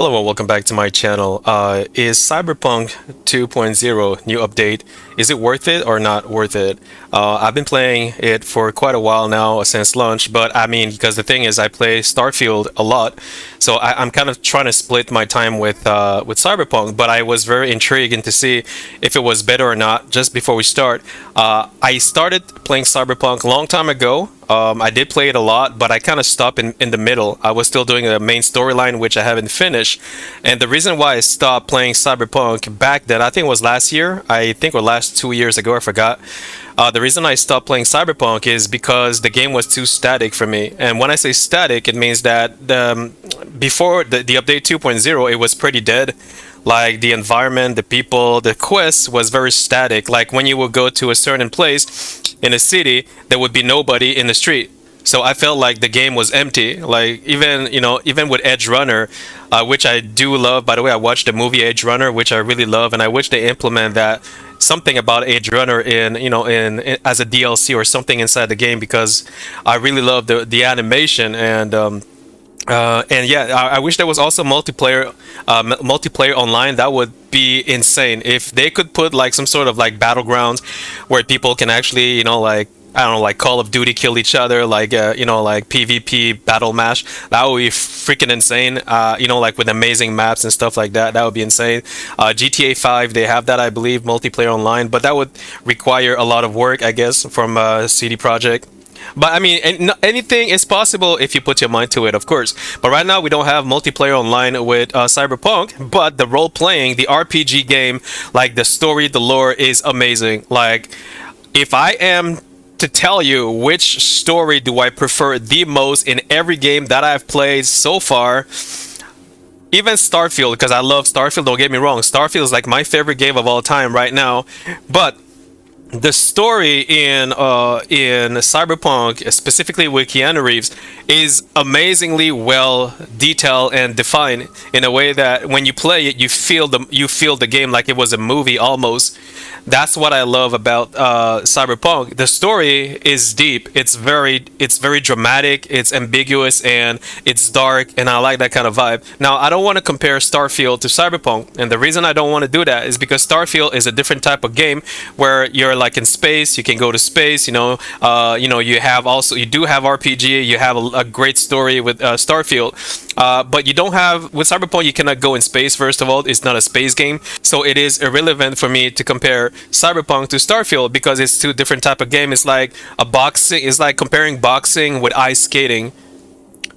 Hello and welcome back to my channel. Is Cyberpunk 2.0 new update, is it worth it or not worth it? I've been playing it for quite a while now since launch, but I mean, because the thing is I play Starfield a lot, so I'm kind of trying to split my time with Cyberpunk, but I was very intrigued to see if it was better or not. Just before we start, I started playing Cyberpunk a long time ago. I did play it a lot, but I kind of stopped in the middle. I was still doing the main storyline, which I haven't finished. And the reason why I stopped playing Cyberpunk back then, I think it was last year, I think, or last 2 years ago, I forgot. The reason I stopped playing Cyberpunk is because the game was too static for me. And when I say static, it means that before the update 2.0, it was pretty dead. Like the environment, the people, the quest was very static. Like when you would go to a certain place in a city, there would be nobody in the street. So I felt like the game was empty. Like even with Edge Runner, which I do love. By the way, I watched the movie Edge Runner, which I really love, and I wish they implement that something about Edge Runner in as a DLC or something inside the game because I really love the animation and yeah, I wish there was also multiplayer online. That would be insane if they could put like some sort of like battlegrounds where people can actually, like I don't know, like Call of Duty kill each other, like like PvP battle mash. That would be freaking insane. Like with amazing maps and stuff like that. That would be insane. GTA 5, they have that, I believe, multiplayer online, but that would require a lot of work, I guess, from CD Projekt. But I mean, anything is possible if you put your mind to it, of course. But right now, we don't have multiplayer online with Cyberpunk. But the role playing, the RPG game, like the story, the lore is amazing. Like, if I am to tell you which story do I prefer the most in every game that I've played so far, even Starfield, because I love Starfield, don't get me wrong. Starfield is like my favorite game of all time right now. But the story in Cyberpunk, specifically with Keanu Reeves, is amazingly well detailed and defined in a way that when you play it, you feel the game like it was a movie almost. That's what I love about Cyberpunk. The story is deep. It's very dramatic. It's ambiguous and it's dark, and I like that kind of vibe. Now, I don't want to compare Starfield to Cyberpunk, and the reason I don't want to do that is because Starfield is a different type of game where you're like in space. You can go to space. You do have RPG. You have a great story with Starfield. But you don't have with Cyberpunk. You cannot go in space. First of all, it's not a space game, so it is irrelevant for me to compare Cyberpunk to Starfield because it's two different type of game. It's like a boxing. It's like comparing boxing with ice skating.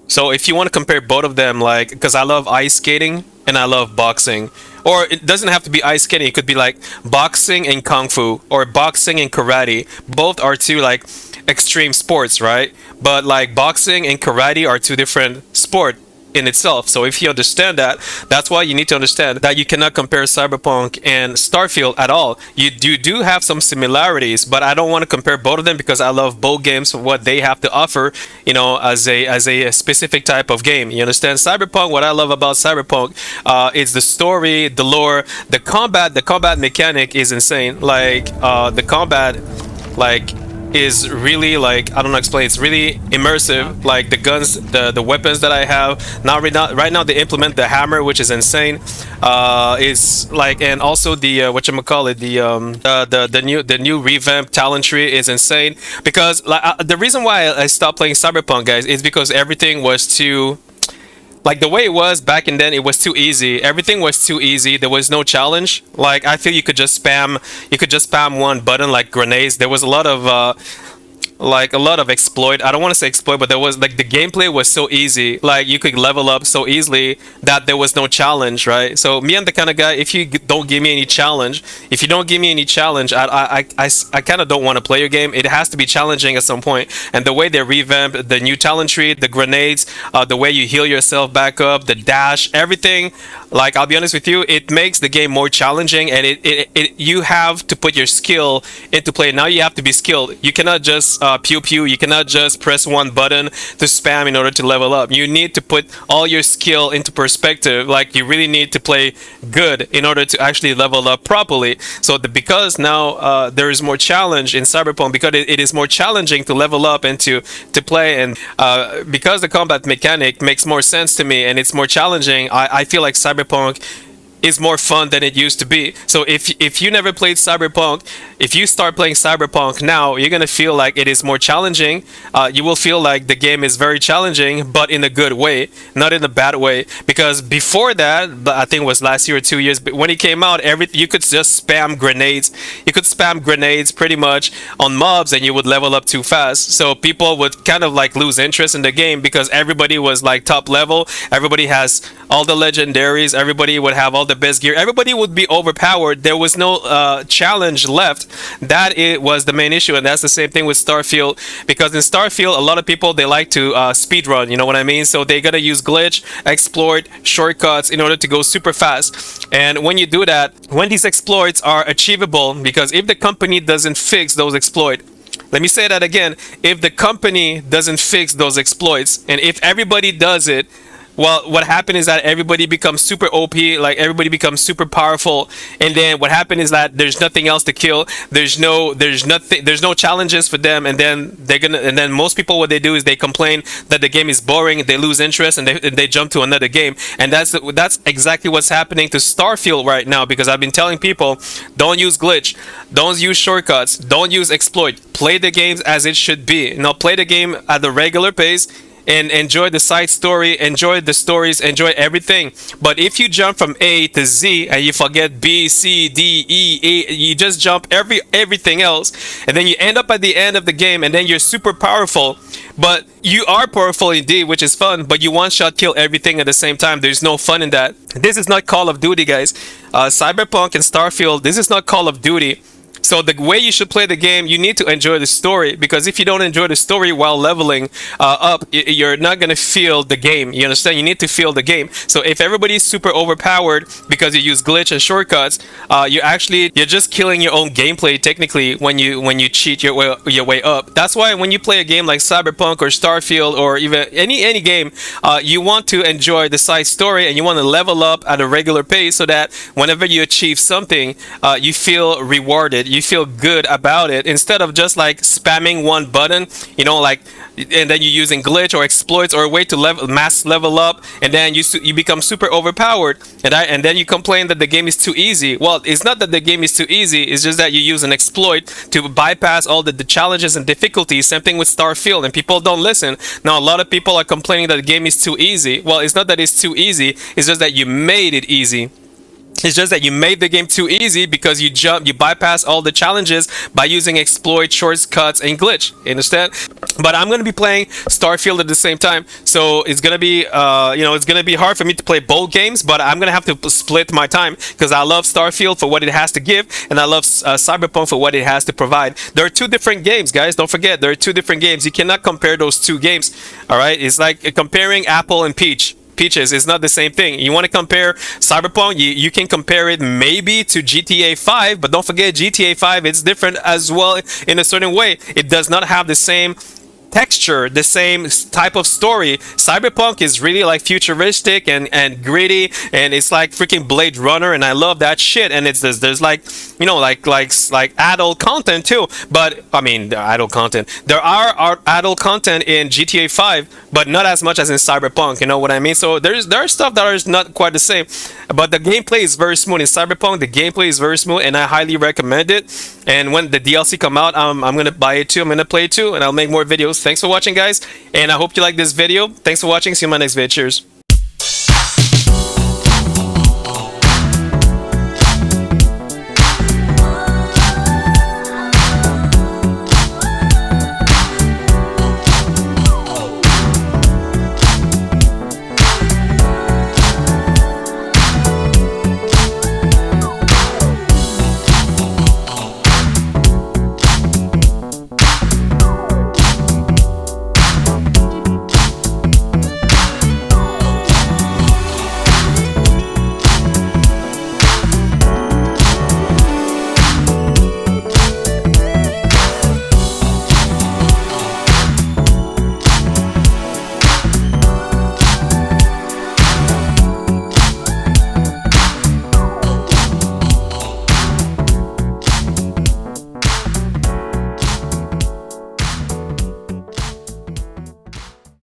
So if you want to compare both of them, like, because I love ice skating and I love boxing, or it doesn't have to be ice skating. It could be like boxing and kung fu or boxing and karate. Both are two like extreme sports, right? But like boxing and karate are two different sport in itself. So if you understand that, that's why you need to understand that you cannot compare Cyberpunk and Starfield at all. You do have some similarities, but I don't want to compare both of them because I love both games for what they have to offer, as a specific type of game. You understand? Cyberpunk, what I love about Cyberpunk is the story, the lore, the combat. The combat mechanic is insane. Like the combat, like, is really, like, I don't know explain. It's really immersive. Like the guns, the weapons that I have now. Right now they implement the hammer, which is insane. Is like, and also the whatchamacallit, the new revamped talent tree is insane because like the reason why I stopped playing Cyberpunk, guys, is because everything was too, like, the way it was back in then, it was too easy. Everything was too easy. There was no challenge. Like, I feel you could just spam one button like grenades. There was a lot of exploit. I don't want to say exploit, but there was, like, the gameplay was so easy. Like, you could level up so easily that there was no challenge, right? So me, I'm the kind of guy, if you don't give me any challenge, I kind of don't want to play your game. It has to be challenging at some point. And the way they revamped the new talent tree, the grenades, the way you heal yourself back up, the dash, everything, like, I'll be honest with you, it makes the game more challenging, and you have to put your skill into play. Now you have to be skilled. You cannot just pew pew. You cannot just press one button to spam in order to level up. You need to put all your skill into perspective. Like, you really need to play good in order to actually level up properly. So because now there is more challenge in Cyberpunk, because it is more challenging to level up and to play, and because the combat mechanic makes more sense to me and it's more challenging, I feel like Cyberpunk is more fun than it used to be. So if you never played Cyberpunk, if you start playing Cyberpunk now, you're gonna feel like it is more challenging. You will feel like the game is very challenging, but in a good way, not in a bad way. Because before that, I think it was last year or 2 years, but when it came out, you could just spam grenades. You could spam grenades pretty much on mobs, and you would level up too fast. So people would kind of like lose interest in the game because everybody was like top level. Everybody has all the legendaries. Everybody would have all the best gear. Everybody would be overpowered. There was no challenge left. That it was the main issue, and that's the same thing with Starfield. Because in Starfield, a lot of people, they like to speed run. You know what I mean? So they gotta use glitch, exploit, shortcuts in order to go super fast. And when you do that, when these exploits are achievable, because if the company doesn't fix those exploits, let me say that again, if the company doesn't fix those exploits, and if everybody does it, well, what happened is that everybody becomes super OP, like everybody becomes super powerful, and then what happened is that there's nothing else to kill. There's no challenges for them, and then most people, what they do is they complain that the game is boring, they lose interest, and they jump to another game. And that's exactly what's happening to Starfield right now, because I've been telling people, don't use glitch, don't use shortcuts, don't use exploit. Play the games as it should be. Now play the game at the regular pace and enjoy the side story, enjoy the stories, enjoy everything. But if you jump from A to Z and you forget B, C, D, E, A, you just jump everything else, and then you end up at the end of the game, and then you're super powerful. But you are powerful indeed, which is fun, but you one-shot kill everything at the same time. There's no fun in that. This is not Call of Duty, guys. Cyberpunk and Starfield, this is not Call of Duty. So the way you should play the game, you need to enjoy the story, because if you don't enjoy the story while leveling up, you're not going to feel the game. You understand? You need to feel the game. So if everybody's super overpowered because you use glitch and shortcuts, you're just killing your own gameplay technically when you cheat your way up. That's why when you play a game like Cyberpunk or Starfield or even any game, you want to enjoy the side story, and you want to level up at a regular pace so that whenever you achieve something, you feel rewarded. You feel good about it, instead of just like spamming one button, and then you're using glitch or exploits or a way to mass level up, and then you become super overpowered, and then you complain that the game is too easy. Well, it's not that the game is too easy, it's just that you use an exploit to bypass all the challenges and difficulties. Same thing with Starfield, and people don't listen. Now a lot of people are complaining that the game is too easy. Well, it's not that it's too easy, it's just that you made it easy. It's just that you made the game too easy because you bypass all the challenges by using exploit, shortcuts, and glitch. You understand? But I'm gonna be playing Starfield at the same time, so it's gonna be, it's gonna be hard for me to play both games. But I'm gonna have to split my time, because I love Starfield for what it has to give, and I love Cyberpunk for what it has to provide. There are two different games, guys. Don't forget, there are two different games. You cannot compare those two games. All right? It's like comparing apple and peaches is not the same thing. You want to compare Cyberpunk, you can compare it maybe to GTA 5, but don't forget GTA 5, it's different as well in a certain way. It does not have the same texture, the same type of story. Cyberpunk is really like futuristic and gritty, and it's like freaking Blade Runner, and I love that shit. And there's like, like adult content too. But I mean, adult content. There are adult content in GTA 5, but not as much as in Cyberpunk. You know what I mean? So there are stuff that is not quite the same. But the gameplay is very smooth in Cyberpunk. The gameplay is very smooth, and I highly recommend it. And when the DLC come out, I'm gonna buy it too. I'm gonna play it too, and I'll make more videos. Thanks for watching, guys, and I hope you like this video. Thanks for watching. See you in my next video. Cheers.